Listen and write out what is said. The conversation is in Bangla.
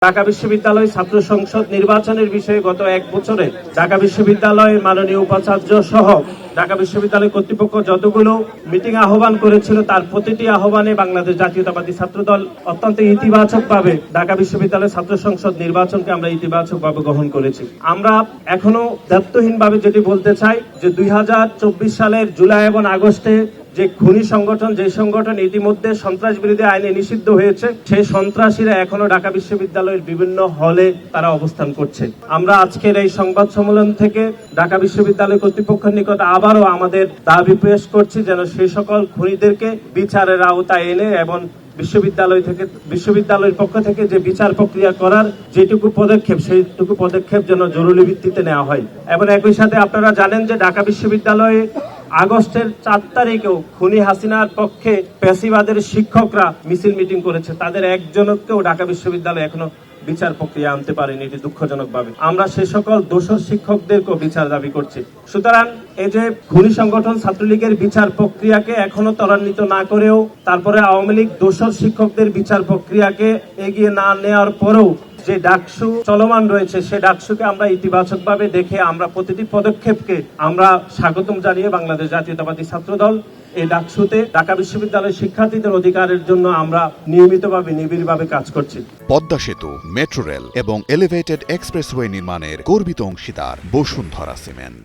ঢাকা বিশ্ববিদ্যালয় ছাত্র সংসদ নির্বাচনের বিষয়ে গত এক বছরে ঢাকা বিশ্ববিদ্যালয়ের মাননীয় উপাচার্য সহ ঢাকা বিশ্ববিদ্যালয় কর্তৃপক্ষ যতগুলো মিটিং আহ্বান করেছিল তার প্রতিটি আহ্বানে বাংলাদেশ জাতীয়তাবাদী ছাত্রদল অত্যন্ত ইতিবাচকভাবে ঢাকা বিশ্ববিদ্যালয় ছাত্র সংসদ নির্বাচনকে আমরা ইতিবাচকভাবে গ্রহণ করেছি। আমরা এখনো দায়িত্বহীনভাবে যেটি বলতে চাই যে 2024 সালের জুলাই এবং আগস্টে যে খুনি সংগঠন, যে সংগঠন ইতিমধ্যে সন্ত্রাস বিরোধী আইনে নিষিদ্ধ হয়েছে, সেই সন্ত্রাসীরা এখনো ঢাকা বিশ্ববিদ্যালয়ের বিভিন্ন হলে তারা অবস্থান করছে। আমরা আজকের এই সংবাদ সম্মেলন থেকে ঢাকা বিশ্ববিদ্যালয় কর্তৃপক্ষের নিকট আবারও আমাদের দাবি পেশ করছি যেন সেই সকল খুনিদেরকে বিচারের আওতায় এনে এবং বিশ্ববিদ্যালয়ের পক্ষ থেকে যে বিচার প্রক্রিয়া করার যেটুকু পদক্ষেপ, সেইটুকু পদক্ষেপ যেন জরুরি ভিত্তিতে নেওয়া হয়। এবং একই সাথে আপনারা জানেন যে ঢাকা বিশ্ববিদ্যালয়ে আগস্টের 4 তারিখেও খুনি হাসিনার পক্ষে ফ্যাসিবাদের শিক্ষকরা মিছিল মিটিং করেছে, তাদের একজনকেও ঢাকা বিশ্ববিদ্যালয় এখনো বিচার প্রক্রিয়া আনতে পারেনি, এটি দুঃখজনকভাবে। আমরা সে সকল দোষর শিক্ষকদেরকেও বিচার দাবি করছি। সুতরাং এই যে খুনি সংগঠন ছাত্রলীগের বিচার প্রক্রিয়াকে এখনো ত্বরান্বিত না করেও তারপরে আওয়ামী লীগ দোষর শিক্ষকদের বিচার প্রক্রিয়াকে এগিয়ে না নেওয়ার পরেও যে ডাকসু চলমান রয়েছে, সে ডাকসুকে আমরা ইতিবাচকভাবে দেখে আমরা প্রতিটি পদক্ষেপকে আমরা স্বাগতম জানিয়ে বাংলাদেশ জাতীয়তাবাদী ছাত্রদল এই ডাকসুতে ঢাকা বিশ্ববিদ্যালয়ের শিক্ষার্থীদের অধিকারের জন্য আমরা নিয়মিতভাবে নিবিড়ভাবে কাজ করছি। পদ্মা সেতু, মেট্রো রেল এবং এলিভেটেড এক্সপ্রেসওয়ে নির্মাণের গর্বিত অংশীদার বসুন্ধরা সিমেন্ট।